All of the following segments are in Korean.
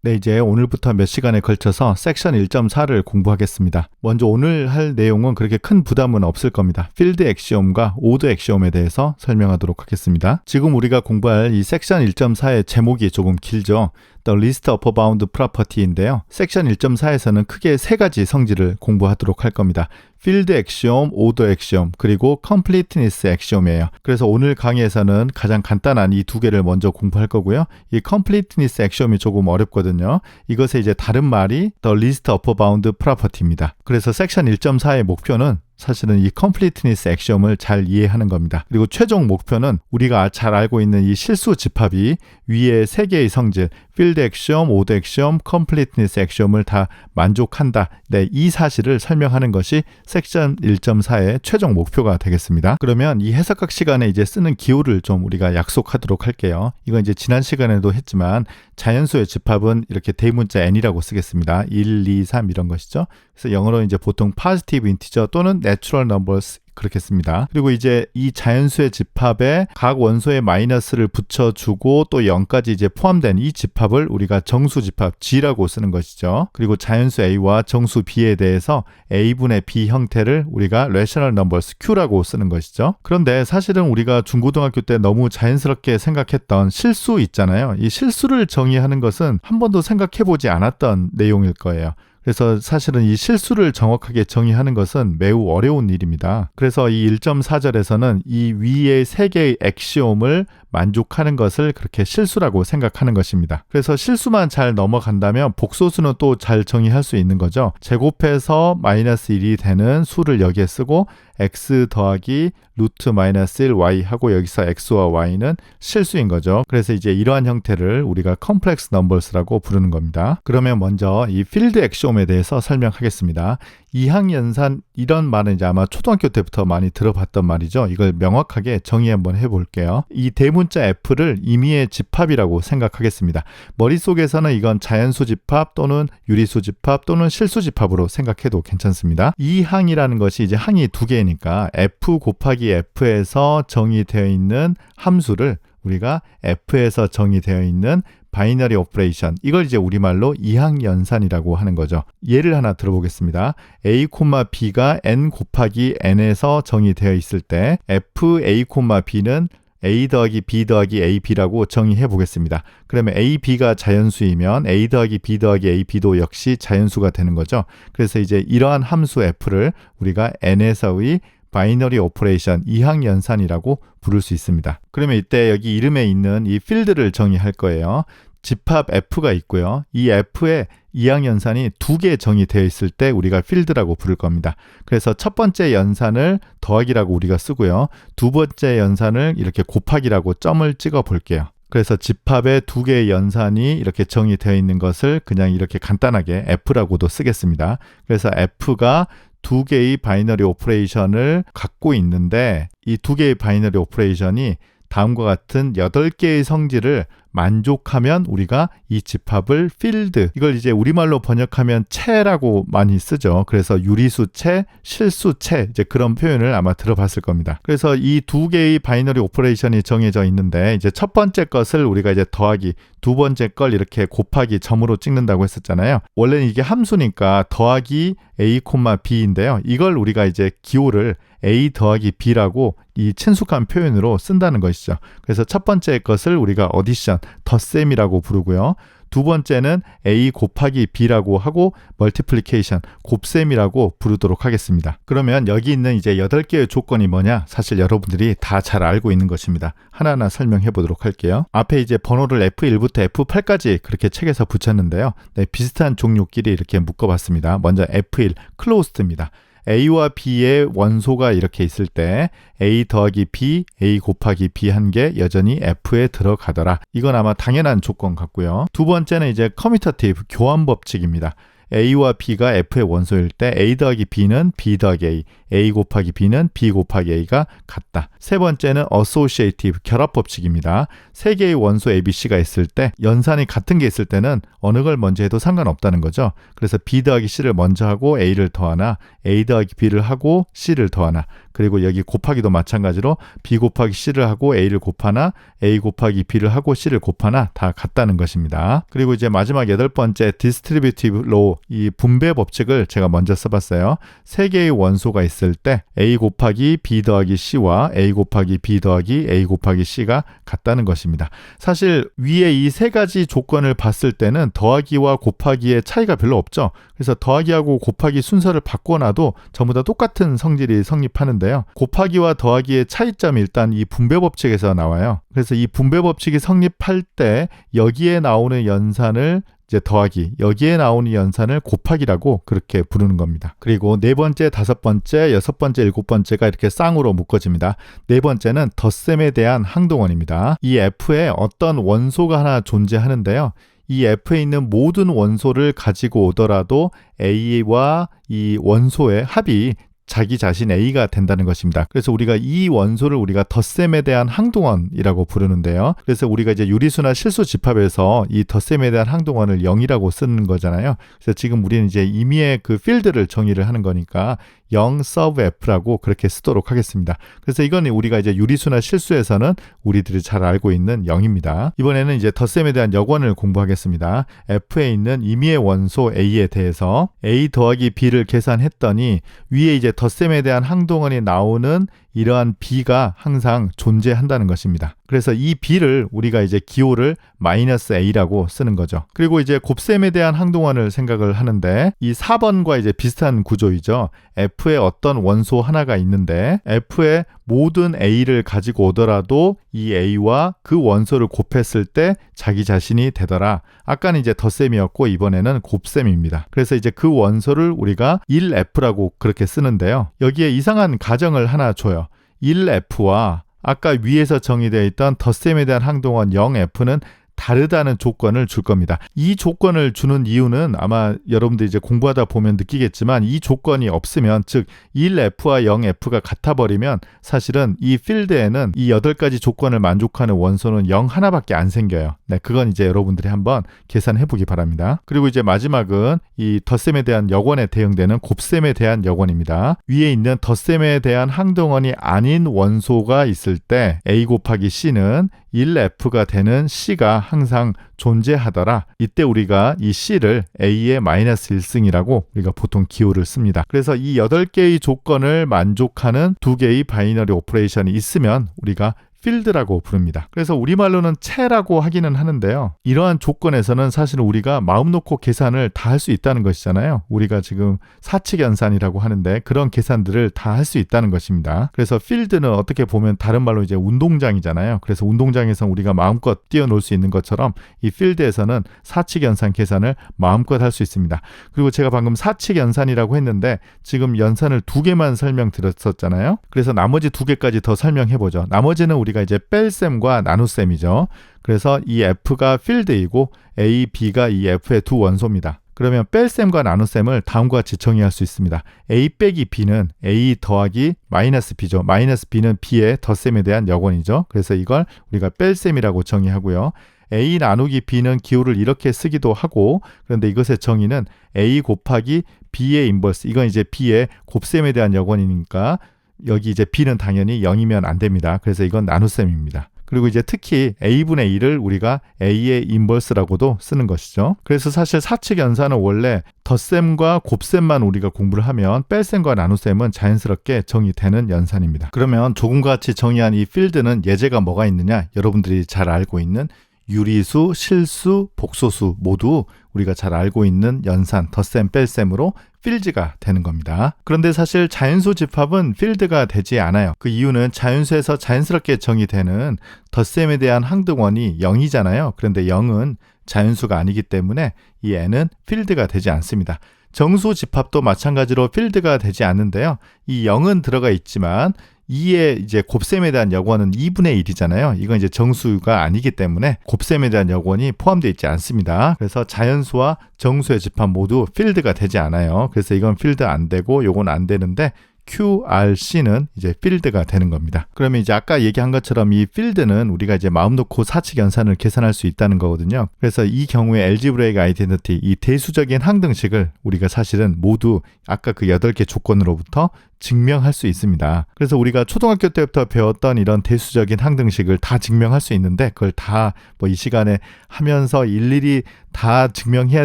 네, 이제 오늘부터 몇 시간에 걸쳐서 섹션 1.4를 공부하겠습니다. 먼저 오늘 할 내용은 그렇게 큰 부담은 없을 겁니다. 필드 엑시옴과 오드 엑시옴에 대해서 설명하도록 하겠습니다. 지금 우리가 공부할 이 섹션 1.4의 제목이 조금 길죠. The List Upper Bound Property인데요. 섹션 1.4에서는 크게 세 가지 성질을 공부하도록 할 겁니다. 필드 엑시옴, 오더 엑시옴, 그리고 컴플리트니스 엑시옴이에요. 그래서 오늘 강의에서는 가장 간단한 이 두 개를 먼저 공부할 거고요. 이 컴플리트니스 엑시옴이 조금 어렵거든요. 이것의 이제 다른 말이 The List Upper Bound Property입니다. 그래서 섹션 1.4의 목표는 사실은 이 컴플리트니스 엑시옴을 잘 이해하는 겁니다. 그리고 최종 목표는 우리가 잘 알고 있는 이 실수 집합이 위에 세 개의 성질, 필드 엑시옴, 오드 엑시옴, 컴플리트니스 엑시옴을 다 만족한다. 네, 이 사실을 설명하는 것이 섹션 1.4의 최종 목표가 되겠습니다. 그러면 이 해석학 시간에 이제 쓰는 기호를 좀 우리가 약속하도록 할게요. 이건 이제 지난 시간에도 했지만 자연수의 집합은 이렇게 대문자 n이라고 쓰겠습니다. 1, 2, 3 이런 것이죠. 그래서 영어로 이제 보통 positive integer 또는 natural numbers 그렇게 씁니다. 그리고 이제 이 자연수의 집합에 각 원소에 마이너스를 붙여주고 또 0까지 이제 포함된 이 집합을 우리가 정수 집합 G라고 쓰는 것이죠. 그리고 자연수 A와 정수 B에 대해서 A분의 B 형태를 우리가 rational numbers Q라고 쓰는 것이죠. 그런데 사실은 우리가 중고등학교 때 너무 자연스럽게 생각했던 실수 있잖아요. 이 실수를 정의하는 것은 한 번도 생각해보지 않았던 내용일 거예요. 그래서 사실은 이 실수를 정확하게 정의하는 것은 매우 어려운 일입니다. 그래서 이 1.4절에서는 이 위의 세 개의 엑시옴을 만족하는 것을 그렇게 실수라고 생각하는 것입니다. 그래서 실수만 잘 넘어간다면 복소수는 또 잘 정의할 수 있는 거죠. 제곱해서 마이너스 1이 되는 수를 여기에 쓰고 x 더하기 루트 마이너스 1 y 하고 여기서 x와 y는 실수인 거죠. 그래서 이제 이러한 형태를 우리가 컴플렉스 넘버스라고 부르는 겁니다. 그러면 먼저 이 필드 엑시옴에 대해서 설명하겠습니다. 이항연산 이런 말은 이제 아마 초등학교 때부터 많이 들어봤던 말이죠. 이걸 명확하게 정의 한번 해볼게요. 이 대문자 F를 임의의 집합이라고 생각하겠습니다. 머릿속에서는 이건 자연수 집합 또는 유리수 집합 또는 실수 집합으로 생각해도 괜찮습니다. 이 항이라는 것이 이제 항이 두 개니까 F 곱하기 F에서 정의되어 있는 함수를 우리가 F에서 정의되어 있는 바이너리 오퍼레이션, 이걸 이제 우리말로 이항연산이라고 하는 거죠. 예를 하나 들어보겠습니다. a, b가 n 곱하기 n에서 정의되어 있을 때 f, a, b는 a 더하기 b 더하기 ab라고 정의해 보겠습니다. 그러면 a, b가 자연수이면 a 더하기 b 더하기 a, b도 역시 자연수가 되는 거죠. 그래서 이제 이러한 함수 f를 우리가 n에서의 바이너리 오퍼레이션 이항연산이라고 부를 수 있습니다. 그러면 이때 여기 이름에 있는 이 필드를 정의할 거예요. 집합 F가 있고요. 이 F에 이항연산이 두 개 정의되어 있을 때 우리가 필드라고 부를 겁니다. 그래서 첫 번째 연산을 더하기라고 우리가 쓰고요. 두 번째 연산을 이렇게 곱하기라고 점을 찍어 볼게요. 그래서 집합의 두 개의 연산이 이렇게 정의되어 있는 것을 그냥 이렇게 간단하게 F라고도 쓰겠습니다. 그래서 F가 두 개의 바이너리 오퍼레이션을 갖고 있는데 이 두 개의 바이너리 오퍼레이션이 다음과 같은 8개의 성질을 만족하면 우리가 이 집합을 필드, 이걸 이제 우리말로 번역하면 채라고 많이 쓰죠. 그래서 유리수채, 실수채, 이제 그런 표현을 아마 들어봤을 겁니다. 그래서 이 두 개의 바이너리 오퍼레이션이 정해져 있는데 이제 첫 번째 것을 우리가 이제 더하기, 두 번째 걸 이렇게 곱하기 점으로 찍는다고 했었잖아요. 원래는 이게 함수니까 더하기 a, b인데요. 이걸 우리가 이제 기호를 a 더하기 b라고 이 친숙한 표현으로 쓴다는 것이죠. 그래서 첫 번째 것을 우리가 어디션, 덧셈이라고 부르고요. 두 번째는 a 곱하기 b라고 하고 멀티플리케이션, 곱셈이라고 부르도록 하겠습니다. 그러면 여기 있는 이제 8개의 조건이 뭐냐? 사실 여러분들이 다 잘 알고 있는 것입니다. 하나하나 설명해 보도록 할게요. 앞에 이제 번호를 F1부터 F8까지 그렇게 책에서 붙였는데요. 네, 비슷한 종류끼리 이렇게 묶어봤습니다. 먼저 F1, closed입니다. A와 B의 원소가 이렇게 있을 때 A 더하기 B, A 곱하기 B 한 개 여전히 F에 들어가더라. 이건 아마 당연한 조건 같고요. 두 번째는 이제 커뮤터티브, 교환 법칙입니다. A와 B가 F의 원소일 때 A 더하기 B는 B 더하기 A, A 곱하기 B는 B 곱하기 A가 같다. 세 번째는 associative, 결합 법칙입니다. 세 개의 원소 A, B, C가 있을 때 연산이 같은 게 있을 때는 어느 걸 먼저 해도 상관없다는 거죠. 그래서 B 더하기 C를 먼저 하고 A를 더하나, A 더하기 B를 하고 C를 더하나, 그리고 여기 곱하기도 마찬가지로 B 곱하기 C를 하고 A를 곱하나, A 곱하기 B를 하고 C를 곱하나 다 같다는 것입니다. 그리고 이제 마지막 8번째 distributive law, 이 분배 법칙을 제가 먼저 써봤어요. 세 개의 원소가 있을 때 A 곱하기 B 더하기 C와 A 곱하기 B 더하기 A 곱하기 C가 같다는 것입니다. 사실 위에 이 세 가지 조건을 봤을 때는 더하기와 곱하기의 차이가 별로 없죠. 그래서 더하기하고 곱하기 순서를 바꿔놔도 전부 다 똑같은 성질이 성립하는데요. 곱하기와 더하기의 차이점이 일단 이 분배 법칙에서 나와요. 그래서 이 분배 법칙이 성립할 때 여기에 나오는 연산을 이제 더하기, 여기에 나오는 연산을 곱하기라고 그렇게 부르는 겁니다. 그리고 네 번째, 다섯 번째, 여섯 번째, 일곱 번째가 이렇게 쌍으로 묶어집니다. 네 번째는 덧셈에 대한 항동원입니다. 이 F에 어떤 원소가 하나 존재하는데요. 이 F에 있는 모든 원소를 가지고 오더라도 A와 이 원소의 합이 자기 자신 A가 된다는 것입니다. 그래서 우리가 이 원소를 우리가 덧셈에 대한 항동원이라고 부르는데요. 그래서 우리가 이제 유리수나 실수 집합에서 이 덧셈에 대한 항동원을 0이라고 쓰는 거잖아요. 그래서 지금 우리는 이제 임의의 그 필드를 정의를 하는 거니까 0 sub F라고 그렇게 쓰도록 하겠습니다. 그래서 이건 우리가 이제 유리수나 실수에서는 우리들이 잘 알고 있는 0입니다. 이번에는 이제 덧셈에 대한 역원을 공부하겠습니다. F에 있는 임의의 원소 A에 대해서 A 더하기 B를 계산했더니 위에 이제 덧셈에 대한 항동원이 나오는 이러한 B가 항상 존재한다는 것입니다. 그래서 이 B를 우리가 이제 기호를 -A라고 쓰는 거죠. 그리고 이제 곱셈에 대한 항동원을 생각을 하는데 이 4번과 이제 비슷한 구조이죠. F에 어떤 원소 하나가 있는데 F에 모든 A를 가지고 오더라도 이 A와 그 원소를 곱했을 때 자기 자신이 되더라. 아까는 이제 덧셈이었고 이번에는 곱셈입니다. 그래서 이제 그 원소를 우리가 1F라고 그렇게 쓰는데요. 여기에 이상한 가정을 하나 줘요. 1F와 아까 위에서 정의되어 있던 덧셈에 대한 항동원 0F는 다르다는 조건을 줄 겁니다. 이 조건을 주는 이유는 아마 여러분들 이제 공부하다 보면 느끼겠지만 이 조건이 없으면 즉 1F와 0F가 같아버리면 사실은 이 필드에는 이 8가지 조건을 만족하는 원소는 0 하나밖에 안 생겨요. 네, 그건 이제 여러분들이 한번 계산해 보기 바랍니다. 그리고 이제 마지막은 이 덧셈에 대한 역원에 대응되는 곱셈에 대한 역원입니다. 위에 있는 덧셈에 대한 항동원이 아닌 원소가 있을 때 A 곱하기 C는 1F가 되는 C가 항상 존재하더라. 이때 우리가 이 C를 A의 -1승이라고 우리가 보통 기호를 씁니다. 그래서 이 8개의 조건을 만족하는 2개의 바이너리 오퍼레이션이 있으면 우리가 필드라고 부릅니다. 그래서 우리말로는 채라고 하기는 하는데요. 이러한 조건에서는 사실은 우리가 마음 놓고 계산을 다 할 수 있다는 것이잖아요. 우리가 지금 사칙연산이라고 하는데 그런 계산들을 다 할 수 있다는 것입니다. 그래서 필드는 어떻게 보면 다른 말로 이제 운동장이잖아요. 그래서 운동장에서 우리가 마음껏 뛰어놀 수 있는 것처럼 이 필드에서는 사칙연산 계산을 마음껏 할 수 있습니다. 그리고 제가 방금 사칙연산이라고 했는데 지금 연산을 2개만 설명드렸었잖아요. 그래서 나머지 2개까지 더 설명해보죠. 나머지는 우리가 이제 뺄셈과 나눗셈이죠. 그래서 이 F가 필드이고 A, B가 이 F의 두 원소입니다. 그러면 뺄셈과 나눗셈을 다음과 같이 정의할 수 있습니다. A 빼기 B는 A 더하기 -B죠. -B는 B의 덧셈에 대한 역원이죠. 그래서 이걸 우리가 뺄셈이라고 정의하고요. A 나누기 B는 기호를 이렇게 쓰기도 하고 그런데 이것의 정의는 A 곱하기 B의 인버스, 이건 이제 B의 곱셈에 대한 역원이니까 여기 이제 B는 당연히 0이면 안 됩니다. 그래서 이건 나눗셈입니다. 그리고 이제 특히 A분의 1을 우리가 A의 인버스라고도 쓰는 것이죠. 그래서 사실 사칙연산은 원래 덧셈과 곱셈만 우리가 공부를 하면 뺄셈과 나눗셈은 자연스럽게 정의되는 연산입니다. 그러면 조금과 같이 정의한 이 필드는 예제가 뭐가 있느냐? 여러분들이 잘 알고 있는 유리수, 실수, 복소수 모두 우리가 잘 알고 있는 연산, 덧셈, 뺄셈으로 필드가 되는 겁니다. 그런데 사실 자연수 집합은 필드가 되지 않아요. 그 이유는 자연수에서 자연스럽게 정의되는 덧셈에 대한 항등원이 0이잖아요. 그런데 0은 자연수가 아니기 때문에 이 n은 필드가 되지 않습니다. 정수 집합도 마찬가지로 필드가 되지 않는데요. 이 0은 들어가 있지만 2의 이제 곱셈에 대한 여권은 2분의 1이잖아요. 이건 이제 정수가 아니기 때문에 곱셈에 대한 여권이 포함되어 있지 않습니다. 그래서 자연수와 정수의 집합 모두 필드가 되지 않아요. 그래서 이건 필드 안 되고 요건 안 되는데 QRC는 이제 필드가 되는 겁니다. 그러면 이제 아까 얘기한 것처럼 이 필드는 우리가 이제 마음 놓고 사칙 연산을 계산할 수 있다는 거거든요. 그래서 이 경우에 알지브레이크 아이덴티티, 이 대수적인 항등식을 우리가 사실은 모두 아까 그 8개 조건으로부터 증명할 수 있습니다. 그래서 우리가 초등학교 때부터 배웠던 이런 대수적인 항등식을 다 증명할 수 있는데 그걸 다 뭐 이 시간에 하면서 일일이 다 증명해야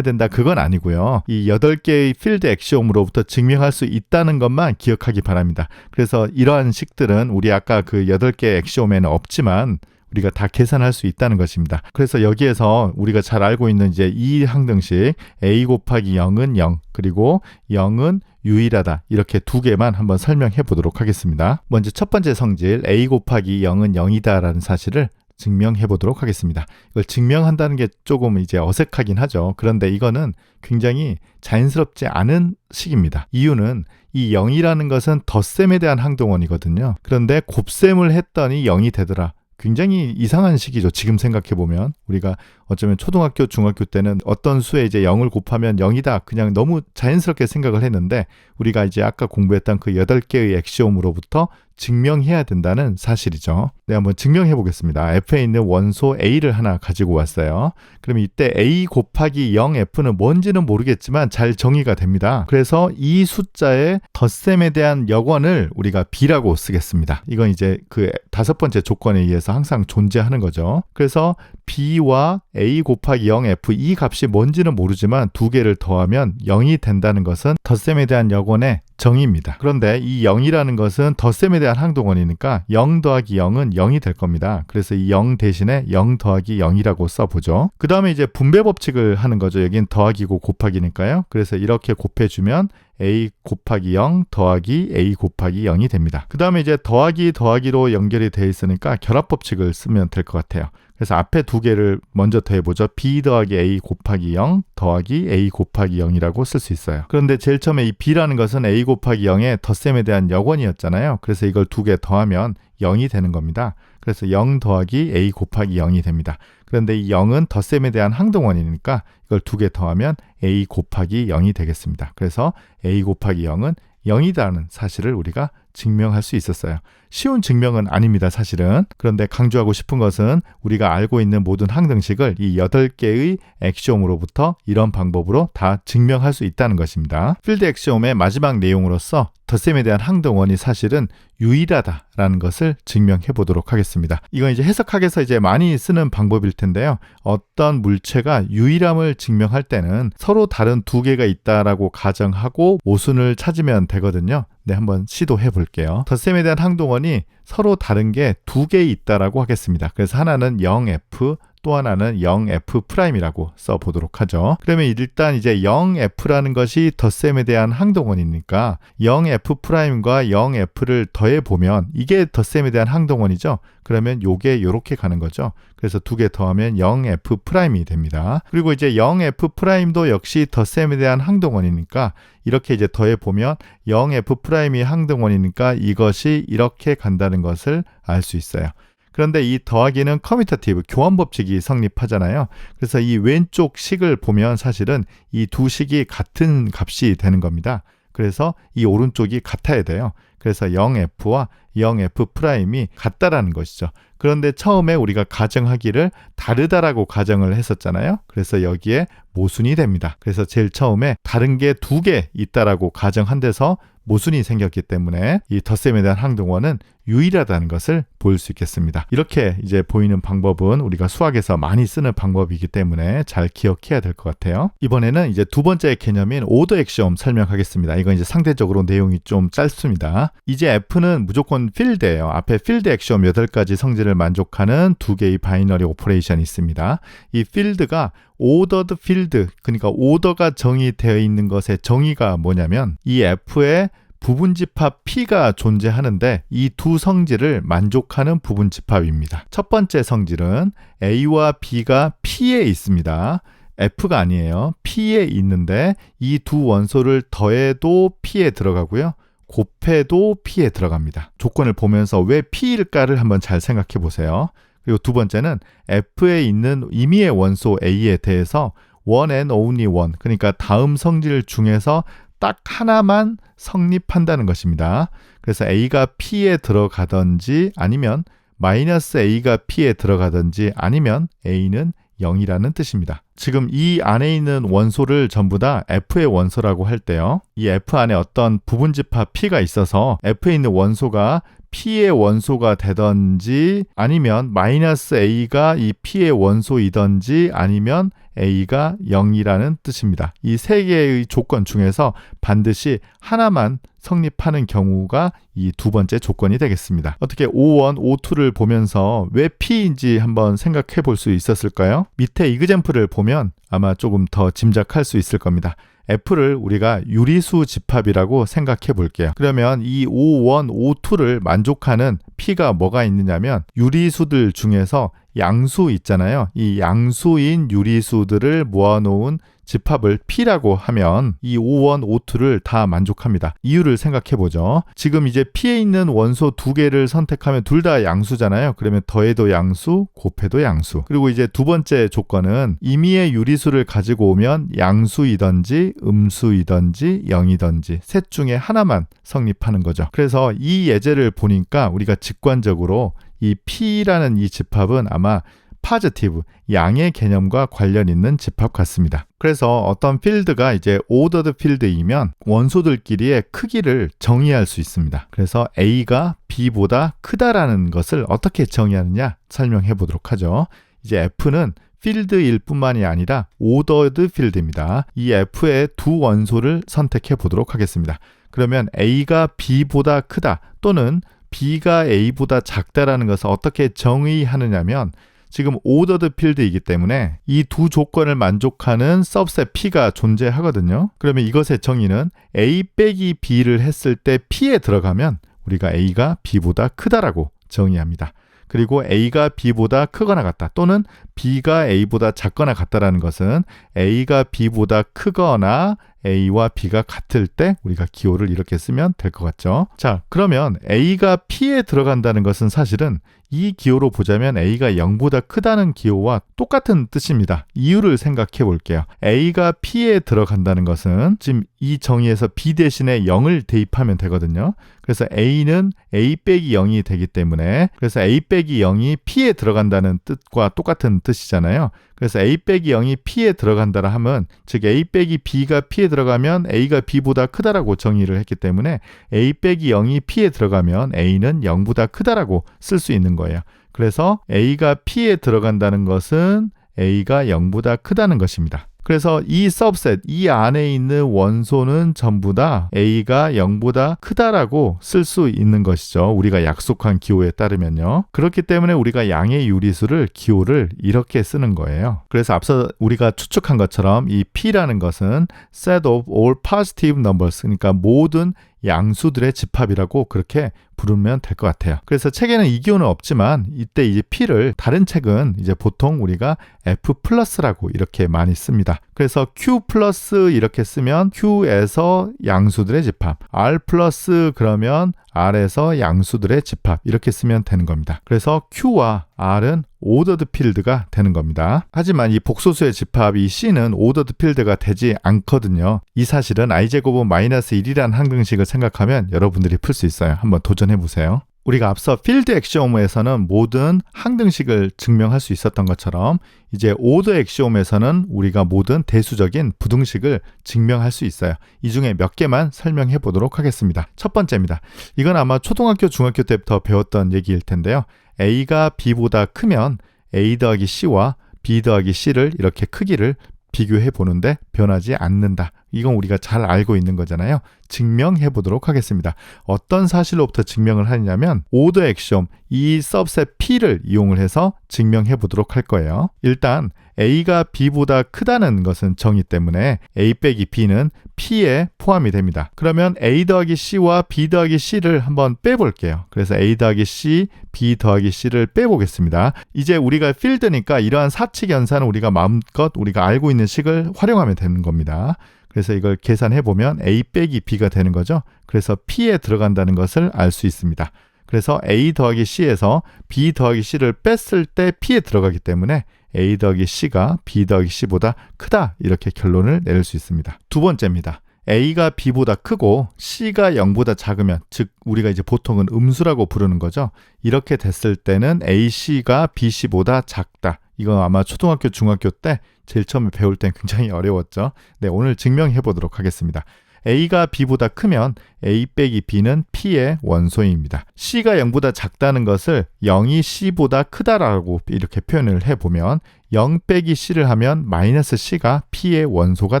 된다 그건 아니고요. 이 8개의 필드 엑시옴으로부터 증명할 수 있다는 것만 기억하기 바랍니다. 그래서 이러한 식들은 우리 아까 그 8개 엑시옴에는 없지만 우리가 다 계산할 수 있다는 것입니다. 그래서 여기에서 우리가 잘 알고 있는 이제 이 항등식 a 곱하기 0은 0 그리고 0은 유일하다 이렇게 두 개만 한번 설명해 보도록 하겠습니다. 먼저 첫 번째 성질 a 곱하기 0은 0이다 라는 사실을 증명해 보도록 하겠습니다. 이걸 증명한다는 게 조금 이제 어색하긴 하죠. 그런데 이거는 굉장히 자연스럽지 않은 식입니다. 이유는 이 0이라는 것은 덧셈에 대한 항동원이거든요. 그런데 곱셈을 했더니 0이 되더라. 굉장히 이상한 식이죠. 지금 생각해보면 우리가 어쩌면 초등학교, 중학교 때는 어떤 수에 이제 0을 곱하면 0이다. 그냥 너무 자연스럽게 생각을 했는데 우리가 이제 아까 공부했던 그 8개의 엑시옴으로부터 증명해야 된다는 사실이죠. 네, 한번 증명해 보겠습니다. F에 있는 원소 A를 하나 가지고 왔어요. 그럼 이때 A 곱하기 0F는 뭔지는 모르겠지만 잘 정의가 됩니다. 그래서 이 숫자의 덧셈에 대한 여건을 우리가 B라고 쓰겠습니다. 이건 이제 그 5번째 조건에 의해서 항상 존재하는 거죠. 그래서 B와 A 곱하기 0F 이 값이 뭔지는 모르지만 두 개를 더하면 0이 된다는 것은 덧셈에 대한 여건의 정의입니다. 그런데 이 0이라는 것은 덧셈에 대한 항동원이니까 0 더하기 0은 0이 될 겁니다. 그래서 이 0 대신에 0 더하기 0이라고 써보죠. 그 다음에 이제 분배 법칙을 하는 거죠. 여긴 더하기고 곱하기니까요. 그래서 이렇게 곱해주면 a 곱하기 0 더하기 a 곱하기 0이 됩니다. 그 다음에 이제 더하기로 연결이 되어 있으니까 결합 법칙을 쓰면 될 것 같아요. 그래서 앞에 두 개를 먼저 더해보죠. b 더하기 a 곱하기 0 더하기 a 곱하기 0이라고 쓸 수 있어요. 그런데 제일 처음에 이 b라는 것은 a 곱하기 0의 덧셈에 대한 여건이었잖아요. 그래서 이걸 두 개 더하면 0이 되는 겁니다. 그래서 0 더하기 a 곱하기 0이 됩니다. 그런데 이 0은 덧셈에 대한 항동원이니까 이걸 두 개 더하면 a 곱하기 0이 되겠습니다. 그래서 a 곱하기 0은 0이라는 사실을 우리가 증명할 수 있었어요. 쉬운 증명은 아닙니다, 사실은. 그런데 강조하고 싶은 것은 우리가 알고 있는 모든 항등식을 이 8개의 엑시옴으로부터 이런 방법으로 다 증명할 수 있다는 것입니다. 필드 엑시옴의 마지막 내용으로서 덧셈에 대한 항등원이 사실은 유일하다라는 것을 증명해 보도록 하겠습니다. 이건 이제 해석학에서 이제 많이 쓰는 방법일 텐데요. 어떤 물체가 유일함을 증명할 때는 서로 다른 두 개가 있다라고 가정하고 모순을 찾으면 되거든요. 네, 한번 시도해 볼게요. 덧셈에 대한 항동원이 서로 다른 게 두 개 있다라고 하겠습니다. 그래서 하나는 0F, 또 하나는 0F'이라고 써보도록 하죠. 그러면 일단 이제 0F라는 것이 덧셈에 대한 항동원이니까 0F'과 0F를 더해보면 이게 덧셈에 대한 항동원이죠. 그러면 요게 요렇게 가는 거죠. 그래서 두 개 더하면 0F'이 됩니다. 그리고 이제 0F'도 역시 덧셈에 대한 항동원이니까 이렇게 이제 더해보면 0F'이 항동원이니까 이것이 이렇게 간다는 것을 알 수 있어요. 그런데 이 더하기는 커뮤터티브, 교환 법칙이 성립하잖아요. 그래서 이 왼쪽 식을 보면 사실은 이 두 식이 같은 값이 되는 겁니다. 그래서 이 오른쪽이 같아야 돼요. 그래서 0F와 0F'이 같다라는 것이죠. 그런데 처음에 우리가 가정하기를 다르다라고 가정을 했었잖아요. 그래서 여기에 모순이 됩니다. 그래서 제일 처음에 다른 게 두 개 있다라고 가정한 데서 모순이 생겼기 때문에 이 덧셈에 대한 항동원은 유일하다는 것을 보일 수 있겠습니다. 이렇게 이제 보이는 방법은 우리가 수학에서 많이 쓰는 방법이기 때문에 잘 기억해야 될 것 같아요. 이번에는 이제 두 번째 개념인 오더 엑시옴 설명하겠습니다. 이건 이제 상대적으로 내용이 좀 짧습니다. 이제 F는 무조건 필드예요. 앞에 필드 엑시옴 8가지 성질을 만족하는 두 개의 바이너리 오퍼레이션이 있습니다. 이 필드가 오더드 필드, 그러니까 오더가 정의되어 있는 것의 정의가 뭐냐면 이 F의 부분집합 P가 존재하는데 이 두 성질을 만족하는 부분집합입니다. 첫 번째 성질은 A와 B가 P에 있습니다. F가 아니에요. P에 있는데 이 두 원소를 더해도 P에 들어가고요. 곱해도 P에 들어갑니다. 조건을 보면서 왜 P일까를 한번 잘 생각해 보세요. 그리고 두 번째는 F에 있는 임의의 원소 A에 대해서 one and only one, 그러니까 다음 성질 중에서 딱 하나만 성립한다는 것입니다. 그래서 A가 P에 들어가든지 아니면 마이너스 A가 P에 들어가든지 아니면 A는 0이라는 뜻입니다. 지금 이 안에 있는 원소를 전부 다 F의 원소라고 할 때요. 이 F 안에 어떤 부분집합 P가 있어서 F에 있는 원소가 P의 원소가 되든지 아니면 마이너스 A가 이 P의 원소이든지 아니면 A가 0이라는 뜻입니다. 이 세 개의 조건 중에서 반드시 하나만 성립하는 경우가 이 두 번째 조건이 되겠습니다. 어떻게 O1, O2를 보면서 왜 P인지 한번 생각해 볼 수 있었을까요? 밑에 이그젬플을 보면 아마 조금 더 짐작할 수 있을 겁니다. F를 우리가 유리수 집합이라고 생각해 볼게요. 그러면 이 O1, O2를 만족하는 P가 뭐가 있느냐면 유리수들 중에서 양수 있잖아요. 이 양수인 유리수들을 모아놓은 집합을 P라고 하면 이 O1, O2를 다 만족합니다. 이유를 생각해 보죠. 지금 이제 P에 있는 원소 두 개를 선택하면 둘 다 양수잖아요. 그러면 더해도 양수, 곱해도 양수. 그리고 이제 두 번째 조건은 임의의 유리수를 가지고 오면 양수이든지 음수이든지 0이든지 셋 중에 하나만 성립하는 거죠. 그래서 이 예제를 보니까 우리가 직관적으로 이 P라는 이 집합은 아마 파지티브, 양의 개념과 관련 있는 집합 같습니다. 그래서 어떤 필드가 이제 오더드 필드이면 원소들끼리의 크기를 정의할 수 있습니다. 그래서 A가 B보다 크다라는 것을 어떻게 정의하느냐 설명해 보도록 하죠. 이제 F는 필드일 뿐만이 아니라 오더드 필드입니다. 이 F의 두 원소를 선택해 보도록 하겠습니다. 그러면 A가 B보다 크다 또는 B가 A보다 작다라는 것을 어떻게 정의하느냐면 지금 오더드 필드이기 때문에 이 두 조건을 만족하는 서브셋 P가 존재하거든요. 그러면 이것의 정의는 A 빼기 B를 했을 때 P에 들어가면 우리가 A가 B보다 크다라고 정의합니다. 그리고 A가 B보다 크거나 같다 또는 B가 A보다 작거나 같다라는 것은 A가 B보다 크거나 A와 B가 같을 때 우리가 기호를 이렇게 쓰면 될 것 같죠. 자, 그러면 A가 P에 들어간다는 것은 사실은 이 기호로 보자면 A가 0보다 크다는 기호와 똑같은 뜻입니다. 이유를 생각해 볼게요. A가 P에 들어간다는 것은 지금 이 정의에서 B 대신에 0을 대입하면 되거든요. 그래서 A는 A 빼기 0이 되기 때문에 그래서 A 빼기 0이 P에 들어간다는 뜻과 똑같은 뜻이잖아요. 그래서 A 빼기 0이 P에 들어간다라 하면 즉 A 빼기 B가 P에 들어가면 A가 B보다 크다라고 정의를 했기 때문에 A 빼기 0이 P에 들어가면 A는 0보다 크다라고 쓸 수 있는 거예요. 그래서 A가 P에 들어간다는 것은 A가 0보다 크다는 것입니다. 그래서 이 서브셋, 이 안에 있는 원소는 전부 다 A가 0보다 크다라고 쓸 수 있는 것이죠. 우리가 약속한 기호에 따르면요. 그렇기 때문에 우리가 양의 유리수를 기호를 이렇게 쓰는 거예요. 그래서 앞서 우리가 추측한 것처럼 이 P라는 것은 set of all positive numbers, 그러니까 모든 양수들의 집합이라고 그렇게 부르면 될 것 같아요. 그래서 책에는 이 기호는 없지만 이때 이제 P를 다른 책은 이제 보통 우리가 F 플러스라고 이렇게 많이 씁니다. 그래서 Q 플러스 이렇게 쓰면 Q에서 양수들의 집합, R 플러스 그러면 R에서 양수들의 집합 이렇게 쓰면 되는 겁니다. 그래서 Q와 R은 오더드 필드가 되는 겁니다. 하지만 이 복소수의 집합 이 C는 오더드 필드가 되지 않거든요. 이 사실은 i제곱은 마이너스 1이라는 항등식을 생각하면 여러분들이 풀 수 있어요. 한번 도전해 보세요. 우리가 앞서 필드 엑시오므에서는 모든 항등식을 증명할 수 있었던 것처럼 이제 오더 엑시오므에서는 우리가 모든 대수적인 부등식을 증명할 수 있어요. 이 중에 몇 개만 설명해 보도록 하겠습니다. 첫 번째입니다. 이건 아마 초등학교, 중학교 때부터 배웠던 얘기일 텐데요. A가 B보다 크면 A 더하기 C와 B 더하기 C를 이렇게 크기를 비교해 보는데 변하지 않는다. 이건 우리가 잘 알고 있는 거잖아요. 증명해 보도록 하겠습니다. 어떤 사실로부터 증명을 하냐면 오더 엑시옴, 이 서브셋 P를 이용을 해서 증명해 보도록 할 거예요. 일단 A가 B보다 크다는 것은 정의 때문에 A 빼기 B는 P에 포함이 됩니다. 그러면 A 더하기 C와 B 더하기 C를 한번 빼볼게요. 그래서 A 더하기 C, B 더하기 C를 빼보겠습니다. 이제 우리가 필드니까 이러한 사칙 연산은 우리가 마음껏 우리가 알고 있는 식을 활용하면 되는 겁니다. 그래서 이걸 계산해보면 A 빼기 B가 되는 거죠. 그래서 P에 들어간다는 것을 알 수 있습니다. 그래서 A 더하기 C에서 B 더하기 C를 뺐을 때 P에 들어가기 때문에 A 더하기 C가 B 더하기 C보다 크다, 이렇게 결론을 내릴 수 있습니다. 두 번째입니다. A가 B보다 크고 C가 0보다 작으면, 즉 우리가 이제 보통은 음수라고 부르는 거죠. 이렇게 됐을 때는 AC가 BC보다 작다. 이건 아마 초등학교, 중학교 때 제일 처음에 배울 땐 굉장히 어려웠죠. 네, 오늘 증명해 보도록 하겠습니다. A가 B보다 크면 A 빼기 B는 P의 원소입니다. C가 0보다 작다는 것을 0이 C보다 크다라고 이렇게 표현을 해보면 0 빼기 C를 하면 마이너스 C가 P의 원소가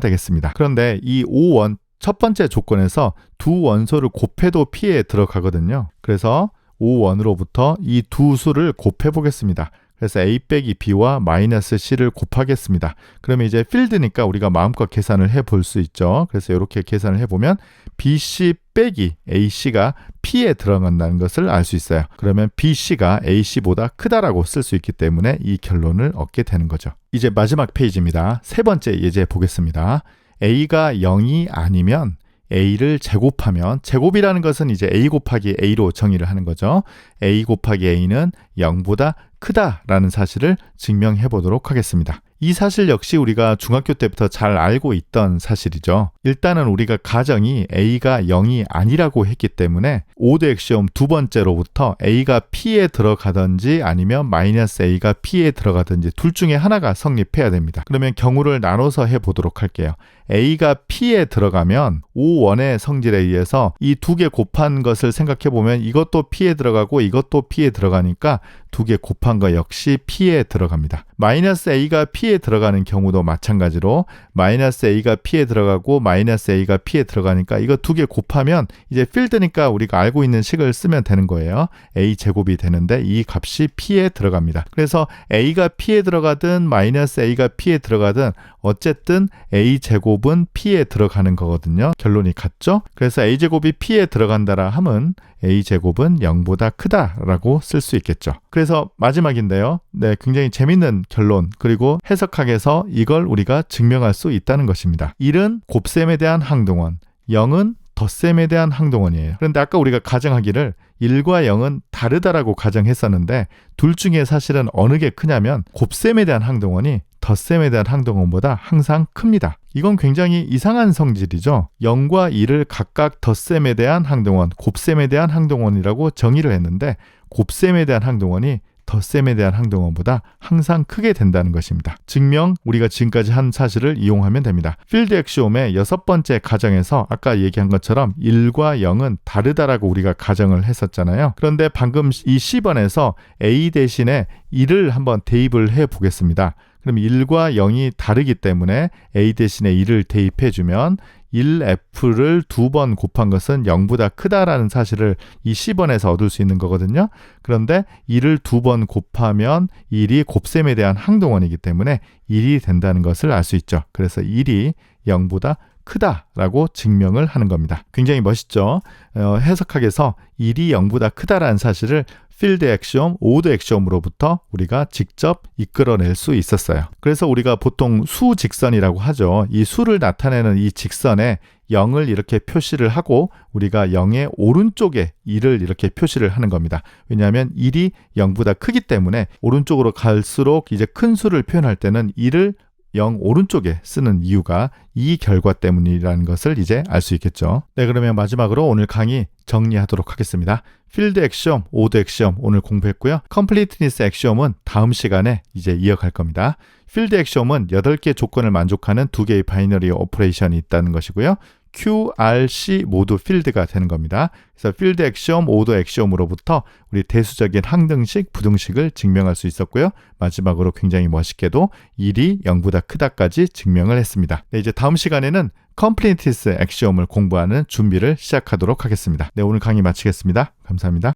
되겠습니다. 그런데 이 5원 첫 번째 조건에서 두 원소를 곱해도 P에 들어가거든요. 그래서 5원으로부터 이 두 수를 곱해 보겠습니다. 그래서 A 빼기 B와 마이너스 C를 곱하겠습니다. 그러면 이제 필드니까 우리가 마음껏 계산을 해볼 수 있죠. 그래서 이렇게 계산을 해보면 BC 빼기 AC가 P에 들어간다는 것을 알 수 있어요. 그러면 BC가 AC보다 크다라고 쓸 수 있기 때문에 이 결론을 얻게 되는 거죠. 이제 마지막 페이지입니다. 세 번째 예제 보겠습니다. A가 0이 아니면 A를 제곱하면, 제곱이라는 것은 이제 A 곱하기 A로 정의를 하는 거죠. A 곱하기 A는 0보다 크다라는 사실을 증명해 보도록 하겠습니다. 이 사실 역시 우리가 중학교 때부터 잘 알고 있던 사실이죠. 일단은 우리가 가정이 A가 0이 아니라고 했기 때문에 5대 액시옴 두 번째로부터 A가 P에 들어가든지 아니면 마이너스 A가 P에 들어가든지 둘 중에 하나가 성립해야 됩니다. 그러면 경우를 나눠서 해보도록 할게요. A가 P에 들어가면 5원의 성질에 의해서 이 두 개 곱한 것을 생각해보면 이것도 P에 들어가고 이것도 P에 들어가니까 두 개 곱한 거 역시 P에 들어갑니다. 마이너스 A가 P에 들어가는 경우도 마찬가지로 마이너스 A가 P에 들어가고 마이너스 A가 P에 들어가니까 이거 두 개 곱하면 이제 필드니까 우리가 알고 있는 식을 쓰면 되는 거예요. A 제곱이 되는데 이 값이 P에 들어갑니다. 그래서 A가 P에 들어가든 마이너스 A가 P에 들어가든 어쨌든 A 제곱은 P에 들어가는 거거든요. 결론이 같죠? 그래서 A 제곱이 P에 들어간다라 함은 A 제곱은 0보다 크다라고 쓸 수 있겠죠. 그래서 마지막인데요. 네, 굉장히 재밌는 결론, 그리고 해석학에서 이걸 우리가 증명할 수 있다는 것입니다. 1은 곱셈에 대한 항동원, 0은 덧셈에 대한 항동원이에요. 그런데 아까 우리가 가정하기를 1과 0은 다르다라고 가정했었는데 둘 중에 사실은 어느 게 크냐면 곱셈에 대한 항동원이 덧셈에 대한 항동원보다 항상 큽니다. 이건 굉장히 이상한 성질이죠. 0과 1을 각각 덧셈에 대한 항동원, 곱셈에 대한 항동원이라고 정의를 했는데 곱셈에 대한 항동원이 덧셈에 대한 항동원보다 항상 크게 된다는 것입니다. 증명, 우리가 지금까지 한 사실을 이용하면 됩니다. 필드 액시옴의 6번째 가정에서 아까 얘기한 것처럼 1과 0은 다르다라고 우리가 가정을 했었잖아요. 그런데 방금 이 C번에서 A 대신에 1을 한번 대입을 해 보겠습니다. 그럼 1과 0이 다르기 때문에 A 대신에 1을 대입해주면 1F를 두 번 곱한 것은 0보다 크다라는 사실을 이 C번에서 얻을 수 있는 거거든요. 그런데 1을 두 번 곱하면 1이 곱셈에 대한 항동원이기 때문에 1이 된다는 것을 알 수 있죠. 그래서 1이 0보다 크다라고 증명을 하는 겁니다. 굉장히 멋있죠? 해석학에서 1이 0보다 크다라는 사실을 필드 액시옴, 오드 액시옴으로부터 우리가 직접 이끌어낼 수 있었어요. 그래서 우리가 보통 수직선이라고 하죠. 이 수를 나타내는 이 직선에 0을 이렇게 표시를 하고 우리가 0의 오른쪽에 1을 이렇게 표시를 하는 겁니다. 왜냐하면 1이 0보다 크기 때문에 오른쪽으로 갈수록 이제 큰 수를 표현할 때는 1을 0 오른쪽에 쓰는 이유가 이 결과 때문이라는 것을 이제 알 수 있겠죠. 네, 그러면 마지막으로 오늘 강의 정리하도록 하겠습니다. 필드 액시옴, 오드 액시옴 오늘 공부했고요. 컴플리트니스 액시옴은 다음 시간에 이제 이어갈 겁니다. 필드 액시옴은 8개 조건을 만족하는 2개의 바이너리 오퍼레이션이 있다는 것이고요. Q, R, C 모두 필드가 되는 겁니다. 그래서 필드 액시옴, 오드 액시옴으로부터 우리 대수적인 항등식, 부등식을 증명할 수 있었고요. 마지막으로 굉장히 멋있게도 1이 0보다 크다까지 증명을 했습니다. 네, 이제 다음 시간에는 컴플리트니스 액시옴을 공부하는 준비를 시작하도록 하겠습니다. 네, 오늘 강의 마치겠습니다. 감사합니다.